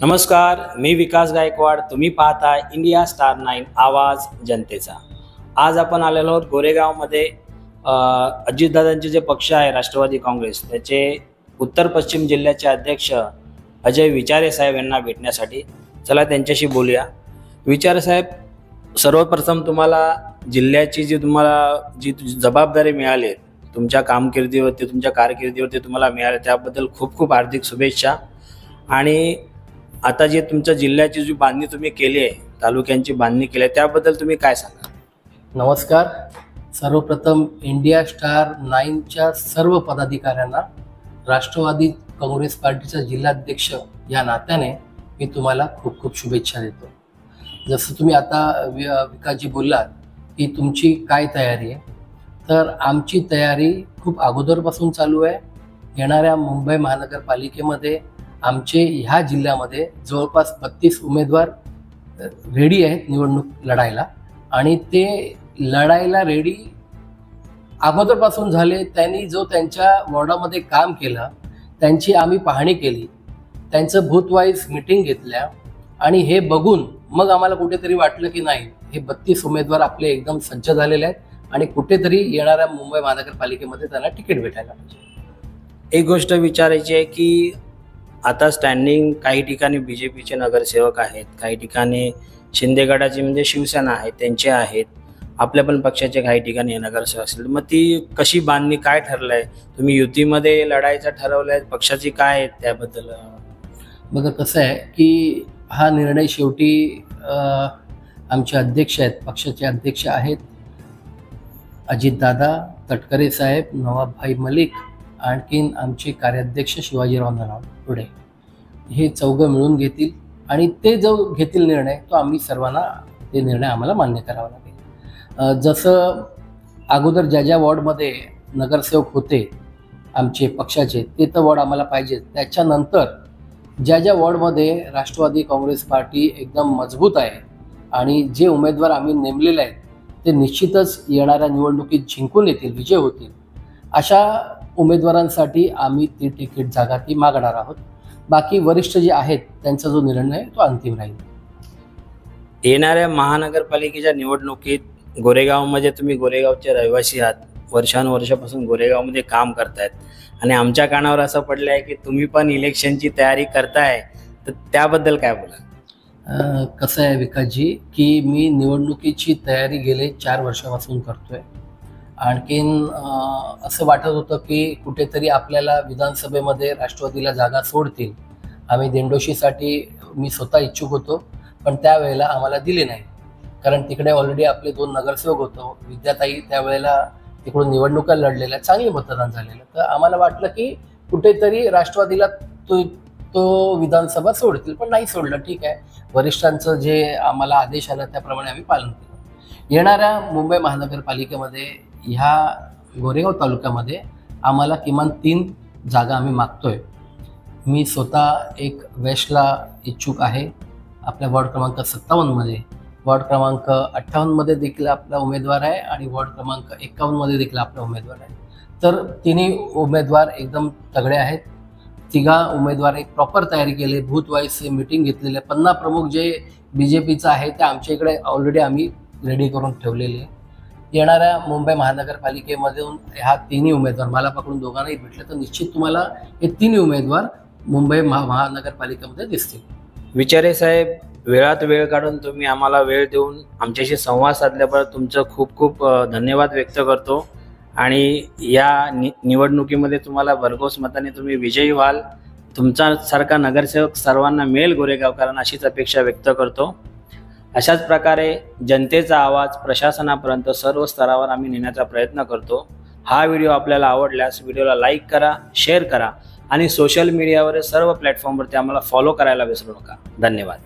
नमस्कार, मी विकास गायकवाड. तुम्ही पाहता इंडिया स्टार 9 आवाज जनतेचा. आज आपण आलेलो आहोत गोरेगावमध्ये. अजितदादांचे जे पक्ष आहे राष्ट्रवादी काँग्रेस, त्याचे उत्तर पश्चिम जिल्ह्याचे अध्यक्ष अजय विचारे साहेब यांना भेटण्यासाठी. चला त्यांच्याशी बोलूया. विचारे साहेब, सर्वप्रथम तुम्हाला जिल्ह्याची जी जबाबदारी मिळाली, तुमच्या कामगिरीवरती, तुमच्या कारकिर्दीवरती तुम्हाला मिळाले, त्याबद्दल खूप खूप हार्दिक शुभेच्छा. आणि आता जे तुमच्या जिल्ह्याची जी बांधणी तुम्ही केली आहे, तालुक्यांची बांधणी केली आहे, त्याबद्दल तुम्ही काय सांगा? नमस्कार. सर्वप्रथम इंडिया स्टार 9च्या सर्व पदाधिकाऱ्यांना राष्ट्रवादी काँग्रेस पार्टीचा जिल्हाध्यक्ष या नात्याने मी तुम्हाला खूप खूप शुभेच्छा देतो. जसं तुम्ही आता विकासजी बोललात की तुमची काय तयारी आहे, तर आमची तयारी खूप अगोदरपासून चालू आहे. येणाऱ्या मुंबई महानगरपालिकेमध्ये आमचे ह्या जिल्ह्यामध्ये जवळपास 32 उमेदवार रेडी आहेत निवडणूक लढायला, आणि ते लढायला रेडी अगोदरपासून झाले. त्यांनी जो त्यांच्या वॉर्डामध्ये काम केलं त्यांची आम्ही पाहणी केली, त्यांचं बूथवाईज मीटिंग घेतल्या, आणि हे बघून मग आम्हाला कुठेतरी वाटलं की नाही, हे 32 उमेदवार आपले एकदम सज्ज झालेले आहेत आणि कुठेतरी येणाऱ्या मुंबई महानगरपालिकेमध्ये त्यांना तिकीट भेटायला पाहिजे. एक गोष्ट विचारायची आहे की आता स्टँडिंग काही ठिकाणी BJPचे नगरसेवक आहेत, काही ठिकाणी शिंदे गटाचे म्हणजे शिवसेना आहे त्यांचे आहेत, आपल्या पण पक्षाचे काही ठिकाणी नगरसेवक असतील. मग ती कशी बांधणी, काय ठरलं आहे? तुम्ही युतीमध्ये लढायचं ठरवलं आहे, पक्षाची काय आहे त्याबद्दल? बघा, कसं आहे की हा निर्णय शेवटी आमचे अध्यक्ष आहेत, पक्षाचे अध्यक्ष आहेत अजितदादा, तटकरे साहेब, नवाबभाई मलिक, आणखीन आमचे कार्याध्यक्ष शिवाजीराव ननावडे, हे चौघं मिळून घेतील, आणि ते जो घेतील निर्णय तो आम्ही सर्वांना, ते निर्णय आम्हाला मान्य करावा लागेल. जसं अगोदर ज्या वॉर्डमध्ये नगरसेवक होते आमचे पक्षाचे, ते तर वॉर्ड आम्हाला पाहिजे. त्याच्यानंतर ज्या वॉर्डमध्ये राष्ट्रवादी काँग्रेस पार्टी एकदम मजबूत आहे आणि जे उमेदवार आम्ही नेमलेले आहेत ते निश्चितच येणाऱ्या निवडणुकीत जिंकून येतील, विजय होतील, अशा उमेदवारांसाठी आम्ही ती तिकीट जागा ती मागणार आहोत. बाकी वरिष्ठ जे आहेत त्यांचा जो निर्णय तो अंतिम राहील. येणाऱ्या महानगरपालिकेच्या निवडणुकीत गोरेगावमध्ये, तुम्ही गोरेगावचे रहिवासी आहात, वर्षानुवर्षापासून गोरेगावमध्ये काम करतायत, आणि आमच्या कानावर असं पडलं आहे की तुम्ही पण इलेक्शनची तयारी करताय, तर त्याबद्दल काय बोला? कसं आहे विकासजी की मी निवडणुकीची तयारी गेले 4 वर्षापासून करतोय. आणखीन असं वाटत होतं की कुठेतरी आपल्याला विधानसभेमध्ये राष्ट्रवादीला जागा सोडतील. आम्ही दिंडोशीसाठी मी स्वतः इच्छुक होतो, पण त्यावेळेला आम्हाला दिले नाही, कारण तिकडे ऑलरेडी आपले 2 नगरसेवक होतो. विद्याताई त्यावेळेला तिकडून निवडणुका लढलेल्या, चांगले मतदान झालेलं, तर आम्हाला वाटलं की कुठेतरी राष्ट्रवादीला तो विधानसभा सोडतील, पण नाही सोडलं. ठीक आहे, वरिष्ठांचं जे आम्हाला आदेश आला त्याप्रमाणे आम्ही पालन केलं. येणाऱ्या मुंबई महानगरपालिकेमध्ये ह्या गोरेगाव तालुक्यामध्ये आम्हाला किमान 3 जागा आम्ही मागतोय. मी स्वतः एक वेस्टला इच्छुक आहे, आपल्या वॉर्ड क्रमांक 57मध्ये, वॉर्ड क्रमांक 58मध्ये देखील आपला उमेदवार आहे, आणि वॉर्ड क्रमांक 51मध्ये देखील आपला उमेदवार आहे. तर तिन्ही उमेदवार एकदम तगडे आहेत. 3 उमेदवार एक प्रॉपर तयारी केली, बूथ वाईज मीटिंग घेतलेले. 50 प्रमुख जे BJPचं आहे ते आमच्या इकडे ऑलरेडी आम्ही रेडी करून ठेवलेले आहे. येणाऱ्या मुंबई महानगरपालिकेमधून ह्या 3 उमेदवार, मला पकडून दोघांनाही भेटले तर निश्चित तुम्हाला हे 3 उमेदवार मुंबई महानगरपालिकेमध्ये दिसतील. विचारे साहेब, वेळात वेळ काढून तुम्ही आम्हाला वेळ देऊन आमच्याशी संवाद साधल्याबद्दल तुमचं खूप खूप धन्यवाद व्यक्त करतो, आणि या निवडणुकीमध्ये तुम्हाला भरघोस मताने तुम्ही विजयी व्हाल. तुमच्यासारखा नगरसेवक सर्वांना मिळेल गोरेगावकरांना, अशीच अपेक्षा व्यक्त करतो. अशाच प्रकारे जनतेचा आवाज प्रशासनापर्यंत सर्व स्तरावर आम्ही नेण्याचा प्रयत्न करतो. हा व्हिडिओ आपल्याला आवडल्यास व्हिडिओला लाईक करा, शेअर करा, आणि सोशल मीडियावर सर्व प्लॅटफॉर्मवरती आम्हाला फॉलो करायला विसरू नका. धन्यवाद.